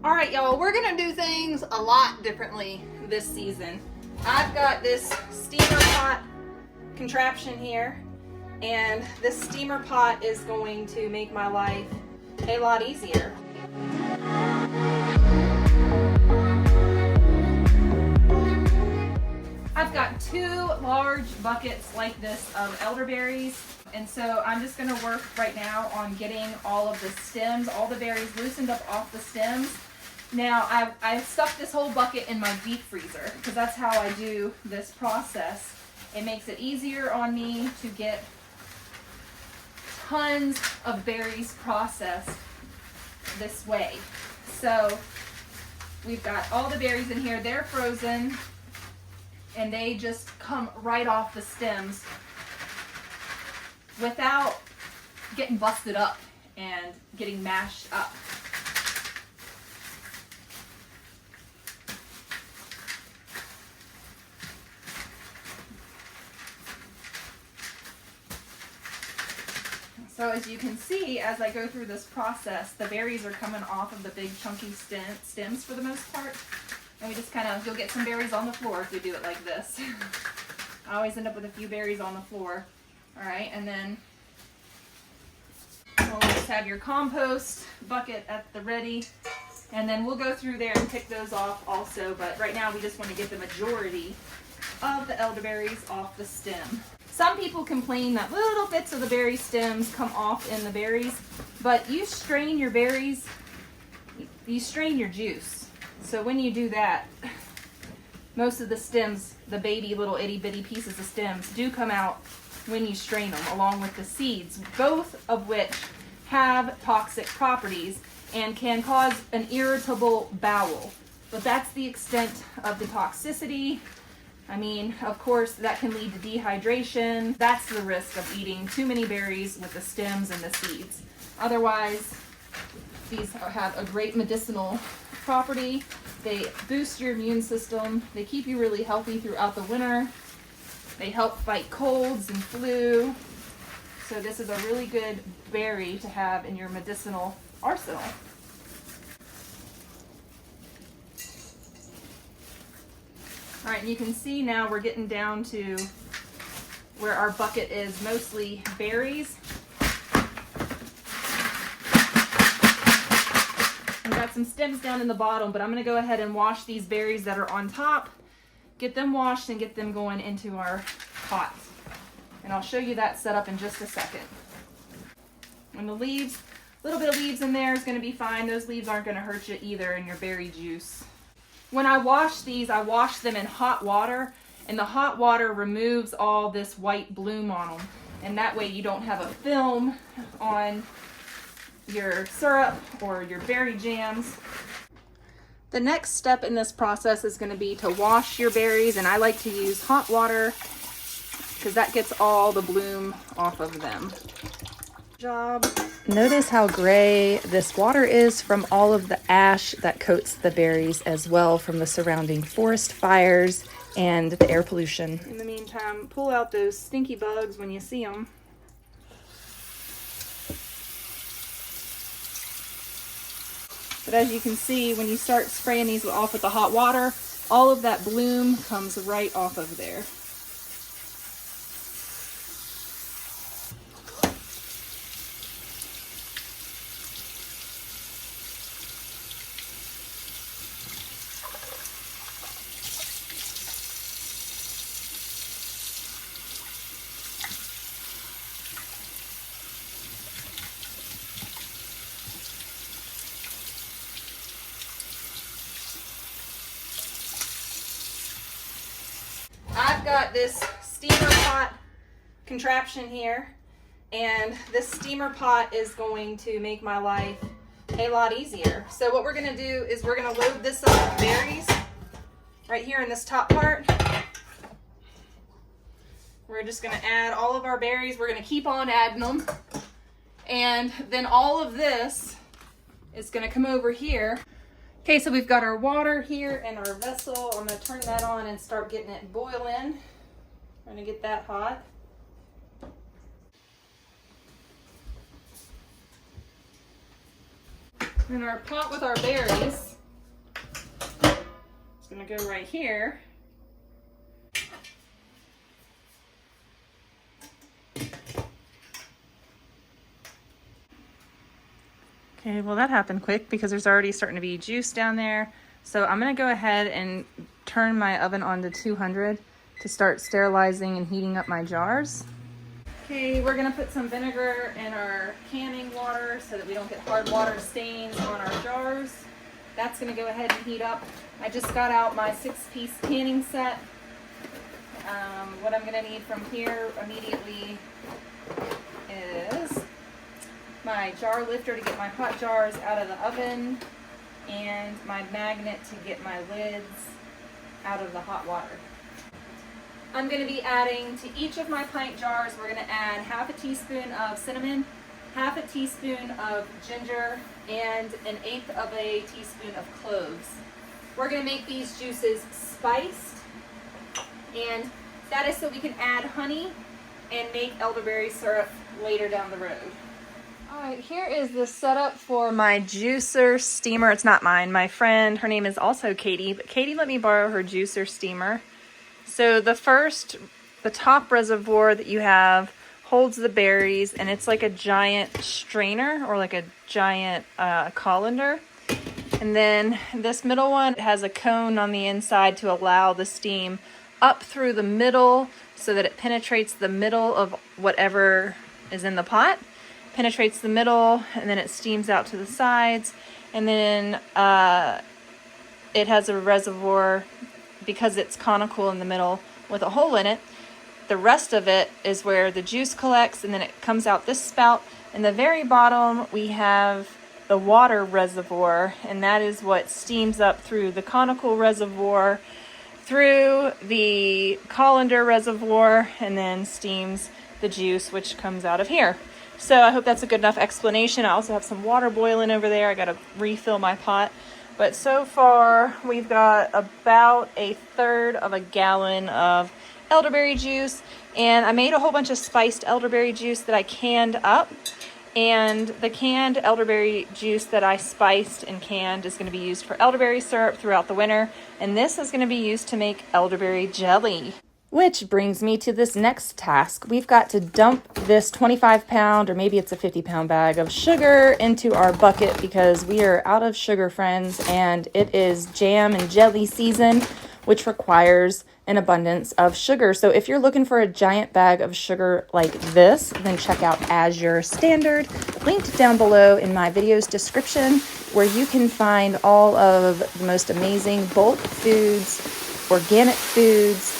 All right, y'all, we're gonna do things a lot differently this season. I've got this steamer pot contraption here, and this steamer pot is going to make my life a lot easier. I've got 2 large buckets like this of elderberries, and so I'm just going to work right now on getting all of the stems, all the berries loosened up off the stems. Now I've stuck this whole bucket in my deep freezer because that's how I do this process. It makes it easier on me to get tons of berries processed this way. So we've got all the berries in here. They're frozen and they just come right off the stems without getting busted up and getting mashed up. So as you can see, as I go through this process, the berries are coming off of the big chunky stems for the most part. And we just kind of, you'll get some berries on the floor if you do it like this. I always end up with a few berries on the floor. All right, and then always have your compost bucket at the ready. And then we'll go through there and pick those off also. But right now we just want to get the majority of the elderberries off the stem. Some people complain that little bits of the berry stems come off in the berries, but you strain your berries, you strain your juice. So when you do that, most of the stems, the baby little itty bitty pieces of stems, do come out when you strain them, along with the seeds, both of which have toxic properties and can cause an irritable bowel. But that's the extent of the toxicity. I mean, of course, that can lead to dehydration. That's the risk of eating too many berries with the stems and the seeds. Otherwise, these have a great medicinal property. They boost your immune system. They keep you really healthy throughout the winter. They help fight colds and flu. So this is a really good berry to have in your medicinal arsenal. All right, and you can see now we're getting down to where our bucket is mostly berries. We've got some stems down in the bottom, but I'm gonna go ahead and wash these berries that are on top, get them washed and get them going into our pot. And I'll show you that setup in just a second. And the leaves, a little bit of leaves in there is gonna be fine. Those leaves aren't gonna hurt you either in your berry juice. When I wash these, I wash them in hot water, and the hot water removes all this white bloom on them. And that way you don't have a film on your syrup or your berry jams. The next step in this process is going to be to wash your berries, and I like to use hot water because that gets all the bloom off of them. Notice how gray this water is from all of the ash that coats the berries, as well from the surrounding forest fires and the air pollution. In the meantime, pull out those stinky bugs when you see them. But as you can see, when you start spraying these off with the hot water, all of that bloom comes right off of there. I've got this steamer pot contraption here, and this steamer pot is going to make my life a lot easier. So what we're going to do is we're going to load this up with berries right here in this top part. We're just going to add all of our berries. We're going to keep on adding them, and then all of this is going to come over here. Okay, so we've got our water here in our vessel. I'm going to turn that on and start getting it boiling. I'm going to get that hot. In our pot with our berries, gonna go right here. Okay, well that happened quick because there's already starting to be juice down there. So I'm gonna go ahead and turn my oven on to 200 to start sterilizing and heating up my jars. Okay, we're gonna put some vinegar in our canning water so that we don't get hard water stains on our jars. That's gonna go ahead and heat up. I just got out my 6-piece canning set. What I'm gonna need from here immediately is my jar lifter to get my hot jars out of the oven and my magnet to get my lids out of the hot water. I'm going to be adding to each of my pint jars, we're going to add half a teaspoon of cinnamon, half a teaspoon of ginger, and 1/8 of a teaspoon of cloves. We're going to make these juices spiced, and that is so we can add honey and make elderberry syrup later down the road. All right, here is the setup for my juicer steamer. It's not mine, my friend, her name is also Katie, but Katie let me borrow her juicer steamer. So the top reservoir that you have holds the berries, and it's like a giant strainer or like a giant colander. And then this middle one has a cone on the inside to allow the steam up through the middle so that it penetrates the middle of whatever is in the pot. Penetrates the middle, and then it steams out to the sides. And then it has a reservoir, because it's conical in the middle with a hole in it. The rest of it is where the juice collects, and then it comes out this spout. In the very bottom, we have the water reservoir, and that is what steams up through the conical reservoir, through the colander reservoir, and then steams the juice, which comes out of here. So I hope that's a good enough explanation. I also have some water boiling over there. I gotta refill my pot. But so far, we've got about 1/3 of a gallon of elderberry juice. And I made a whole bunch of spiced elderberry juice that I canned up. And the canned elderberry juice that I spiced and canned is going to be used for elderberry syrup throughout the winter. And this is going to be used to make elderberry jelly. Which brings me to this next task. We've got to dump this 25-pound, or maybe it's a 50-pound bag of sugar into our bucket because we are out of sugar, friends, and it is jam and jelly season, which requires an abundance of sugar. So if you're looking for a giant bag of sugar like this, then check out As Your Standard, linked down below in my video's description, where you can find all of the most amazing bulk foods, organic foods,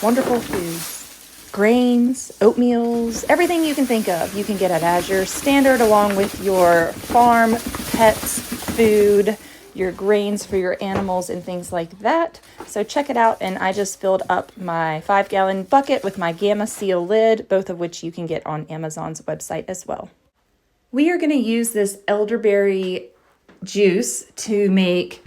wonderful foods, grains, oatmeals, everything you can think of. You can get at As Your Standard, along with your farm, pets, food, your grains for your animals, and things like that. So check it out. And I just filled up my 5-gallon bucket with my Gamma Seal lid, both of which you can get on Amazon's website as well. We are going to use this elderberry juice to make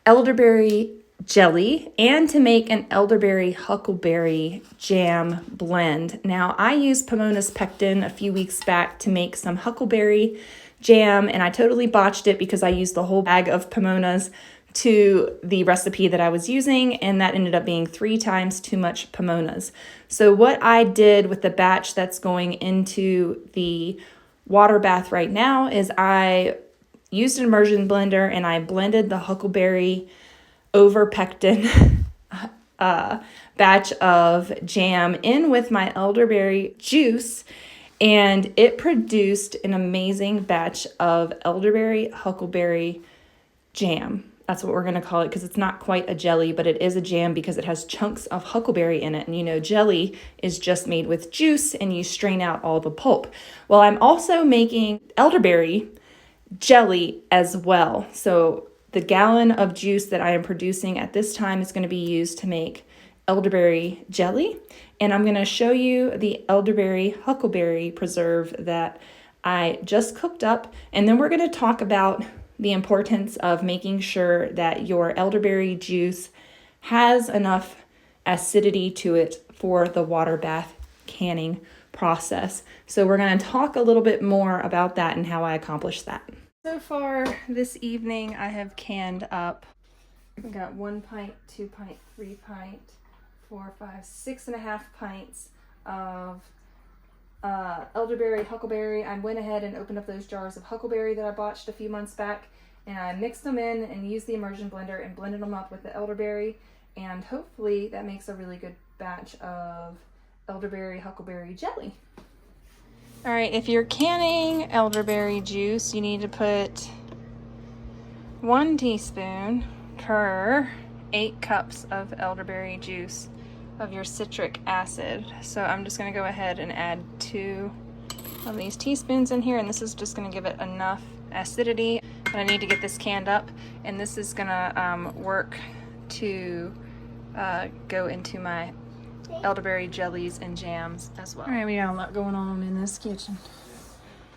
elderberry jelly and to make an elderberry huckleberry jam blend. Now, I used Pomona's pectin a few weeks back to make some huckleberry jam, and I totally botched it because I used the whole bag of Pomona's to the recipe that I was using, and that ended up being 3 times too much Pomona's. So what I did with the batch that's going into the water bath right now is I used an immersion blender and I blended the huckleberry over pectin batch of jam in with my elderberry juice, and it produced an amazing batch of elderberry huckleberry jam. That's what we're going to call it, because it's not quite a jelly, but it is a jam because it has chunks of huckleberry in it. And you know, jelly is just made with juice and you strain out all the pulp. Well, I'm also making elderberry jelly as well. So the gallon of juice that I am producing at this time is going to be used to make elderberry jelly. And I'm going to show you the elderberry huckleberry preserve that I just cooked up. And then we're going to talk about the importance of making sure that your elderberry juice has enough acidity to it for the water bath canning process. So we're going to talk a little bit more about that and how I accomplish that. So far this evening, I have canned up We got 1 pint, 2 pint, 3 pint, 4, 5, 6.5 pints of elderberry, huckleberry. I went ahead and opened up those jars of huckleberry that I botched a few months back, and I mixed them in and used the immersion blender and blended them up with the elderberry, and hopefully that makes a really good batch of elderberry huckleberry jelly. All right, if you're canning elderberry juice, you need to put 1 teaspoon per 8 cups of elderberry juice of your citric acid. So I'm just gonna go ahead and add 2 of these teaspoons in here, and this is just gonna give it enough acidity. But I need to get this canned up, and this is gonna work to go into my elderberry jellies and jams as well. All right, we got a lot going on in this kitchen.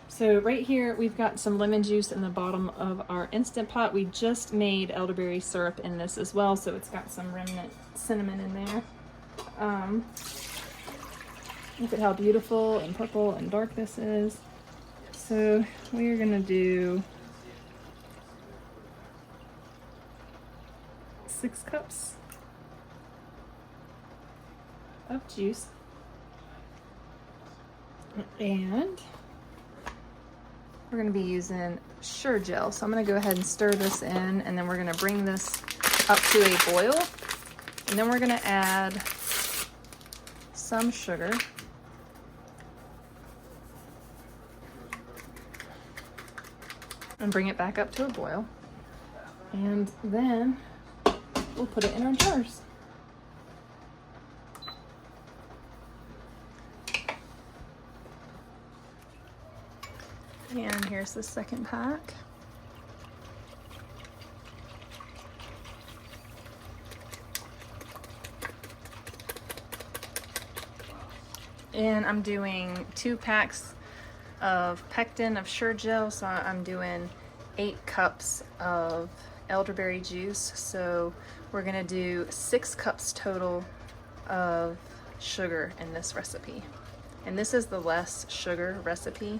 So right here, we've got some lemon juice in the bottom of our Instant Pot. We just made elderberry syrup in this as well, so it's got some remnant cinnamon in there. Look at how beautiful and purple and dark this is. So we are gonna do 6 cups of juice, and we're going to be using Sure Gel. So I'm going to go ahead and stir this in, and then we're going to bring this up to a boil, and then we're going to add some sugar, and bring it back up to a boil, and then we'll put it in our jars. And here's the second pack. And I'm doing 2 packs of pectin of Sure Gel, so I'm doing 8 cups of elderberry juice. So we're gonna do 6 cups total of sugar in this recipe. And this is the less sugar recipe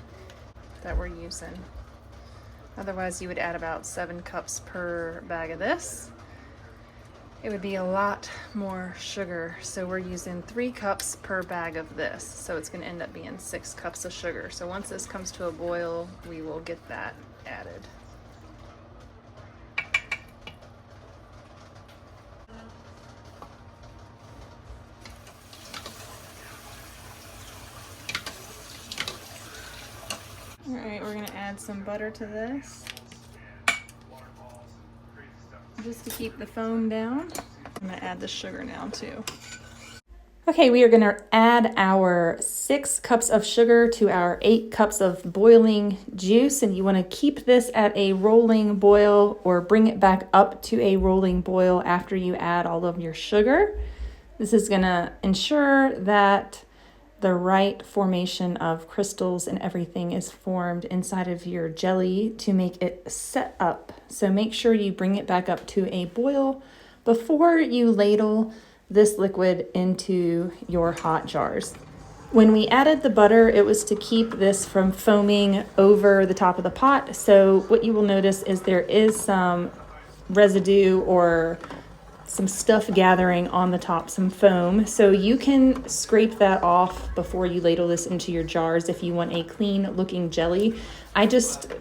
that we're using. Otherwise you would add about 7 cups per bag of this. It would be a lot more sugar. So we're using 3 cups per bag of this. So it's gonna end up being 6 cups of sugar. So once this comes to a boil, we will get that added. All right, we're gonna add some butter to this, just to keep the foam down. I'm gonna add the sugar now too. Okay, we are gonna add our 6 cups of sugar to our 8 cups of boiling juice, and you wanna keep this at a rolling boil or bring it back up to a rolling boil after you add all of your sugar. This is gonna ensure that the right formation of crystals and everything is formed inside of your jelly to make it set up. So make sure you bring it back up to a boil before you ladle this liquid into your hot jars. When we added the butter, it was to keep this from foaming over the top of the pot. So what you will notice is there is some residue or some stuff gathering on the top, some foam. So you can scrape that off before you ladle this into your jars if you want a clean looking jelly. I just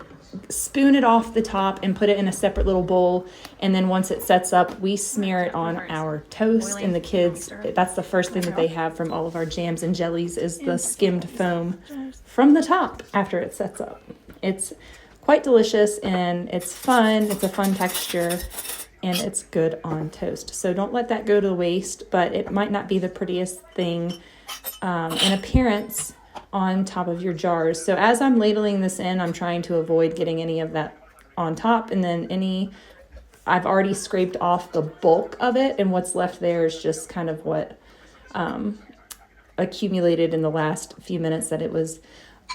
spoon it off the top and put it in a separate little bowl, and then once it sets up, we smear it on our toast. And the kids, that's the first thing that they have from all of our jams and jellies is the skimmed foam from the top after it sets up. It's quite delicious and it's fun. It's a fun texture, and it's good on toast. So don't let that go to waste, but it might not be the prettiest thing in appearance on top of your jars. So as I'm ladling this in, I'm trying to avoid getting any of that on top, and then I've already scraped off the bulk of it, and what's left there is just kind of what accumulated in the last few minutes that it was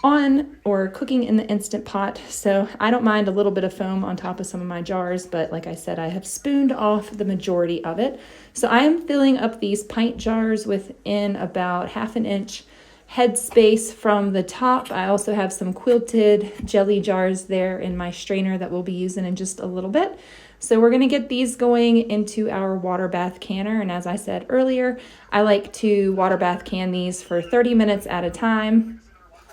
on or cooking in the Instant Pot. So I don't mind a little bit of foam on top of some of my jars, but like I said, I have spooned off the majority of it. So I am filling up these pint jars within about 1/2 inch headspace from the top. I also have some quilted jelly jars there in my strainer that we'll be using in just a little bit. So we're going to get these going into our water bath canner. And as I said earlier, I like to water bath can these for 30 minutes at a time,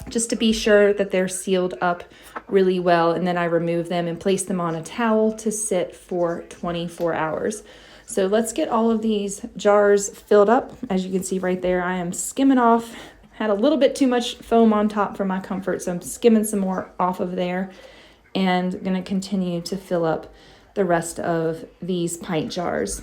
just to be sure that they're sealed up really well. And then I remove them and place them on a towel to sit for 24 hours. So let's get all of these jars filled up. As you can see right there, I am skimming off. Had a little bit too much foam on top for my comfort, so I'm skimming some more off of there and going to continue to fill up the rest of these pint jars.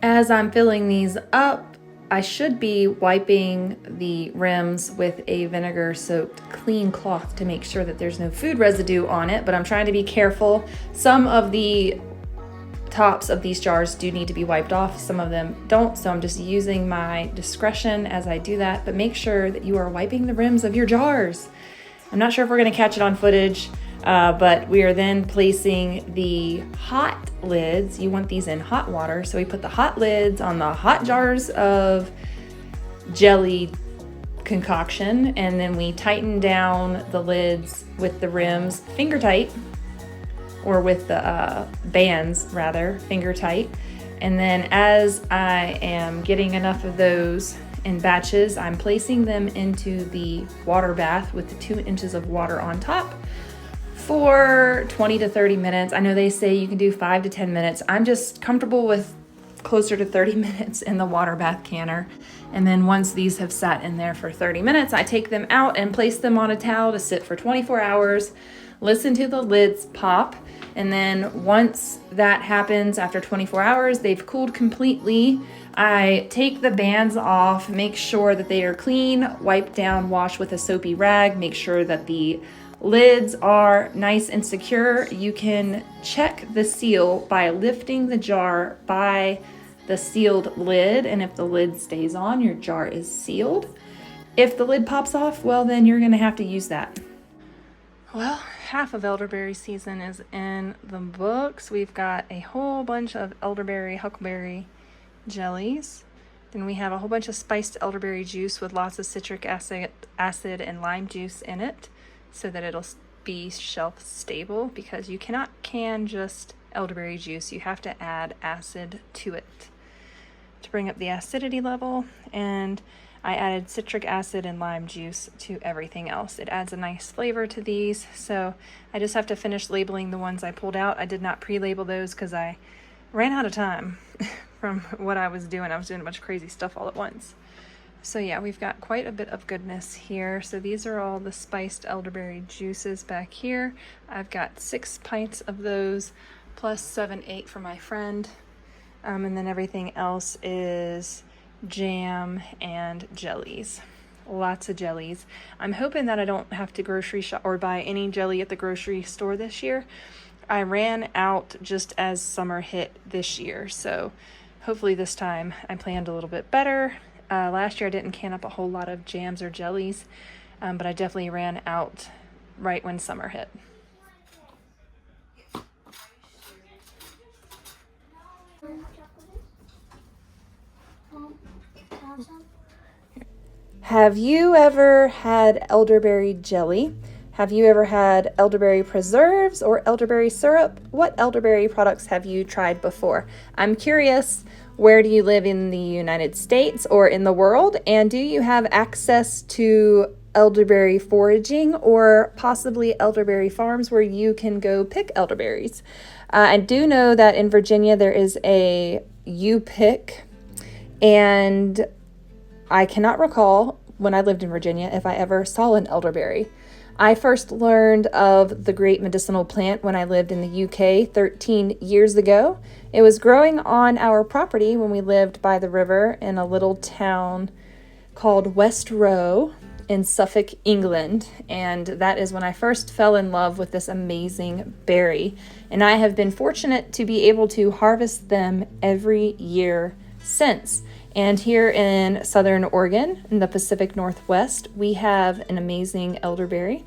As I'm filling these up, I should be wiping the rims with a vinegar-soaked clean cloth to make sure that there's no food residue on it, but I'm trying to be careful. Some of the tops of these jars do need to be wiped off, some of them don't, so I'm just using my discretion as I do that, but make sure that you are wiping the rims of your jars. I'm not sure if we're going to catch it on footage, but we are then placing the hot lids. You want these in hot water, so we put the hot lids on the hot jars of jelly concoction, and then we tighten down the lids with the rims finger tight, or with the bands rather, finger tight. And then as I am getting enough of those in batches, I'm placing them into the water bath with the 2 inches of water on top for 20 to 30 minutes. I know they say you can do 5 to 10 minutes. I'm just comfortable with closer to 30 minutes in the water bath canner. And then once these have sat in there for 30 minutes, I take them out and place them on a towel to sit for 24 hours, listen to the lids pop. And then once that happens, after 24 hours, they've cooled completely. I take the bands off, make sure that they are clean, wipe down, wash with a soapy rag, make sure that the lids are nice and secure. You can check the seal by lifting the jar by the sealed lid, and if the lid stays on, your jar is sealed. If the lid pops off, well, then you're gonna have to use that. Well, half of elderberry season is in the books. We've got a whole bunch of elderberry, huckleberry jellies. Then we have a whole bunch of spiced elderberry juice with lots of citric acid and lime juice in it, so that it'll be shelf stable, because you cannot can just elderberry juice. You have to add acid to it to bring up the acidity level, and I added citric acid and lime juice to everything else. It adds a nice flavor to these, so I just have to finish labeling the ones I pulled out. I did not pre-label those because I ran out of time from what I was doing. I was doing a bunch of crazy stuff all at once. So yeah, we've got quite a bit of goodness here. So these are all the spiced elderberry juices back here. I've got 6 pints of those, plus 7, 8 for my friend. And then everything else is jam and jellies. Lots of jellies. I'm hoping that I don't have to grocery shop or buy any jelly at the grocery store this year. I ran out just as summer hit this year, so hopefully this time I planned a little bit better. Last year I didn't can up a whole lot of jams or jellies, but I definitely ran out right when summer hit. Have you ever had elderberry jelly? Have you ever had elderberry preserves or elderberry syrup? What elderberry products have you tried before? I'm curious, where do you live in the United States or in the world? And do you have access to elderberry foraging or possibly elderberry farms where you can go pick elderberries? I do know that in Virginia there is a U-Pick, and I cannot recall when I lived in Virginia if I ever saw an elderberry. I first learned of the great medicinal plant when I lived in the UK 13 years ago. It was growing on our property when we lived by the river in a little town called West Row in Suffolk, England. And that is when I first fell in love with this amazing berry. And I have been fortunate to be able to harvest them every year since. And here in Southern Oregon, in the Pacific Northwest, we have an amazing elderberry.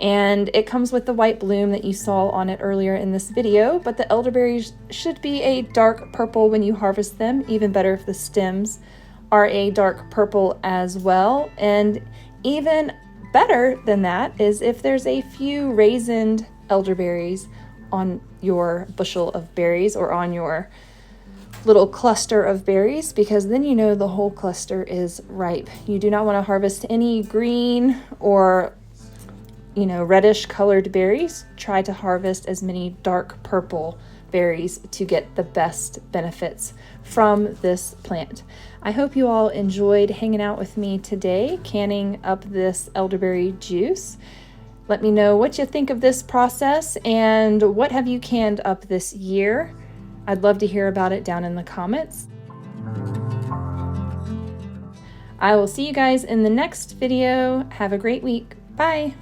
And it comes with the white bloom that you saw on it earlier in this video, but the elderberries should be a dark purple when you harvest them, even better if the stems are a dark purple as well. And even better than that is if there's a few raisined elderberries on your bushel of berries or on your little cluster of berries, because then you know the whole cluster is ripe. You do not want to harvest any green or reddish colored berries. Try to harvest as many dark purple berries to get the best benefits from this plant. I hope you all enjoyed hanging out with me today, canning up this elderberry juice. Let me know what you think of this process and what have you canned up this year. I'd love to hear about it down in the comments. I will see you guys in the next video. Have a great week. Bye.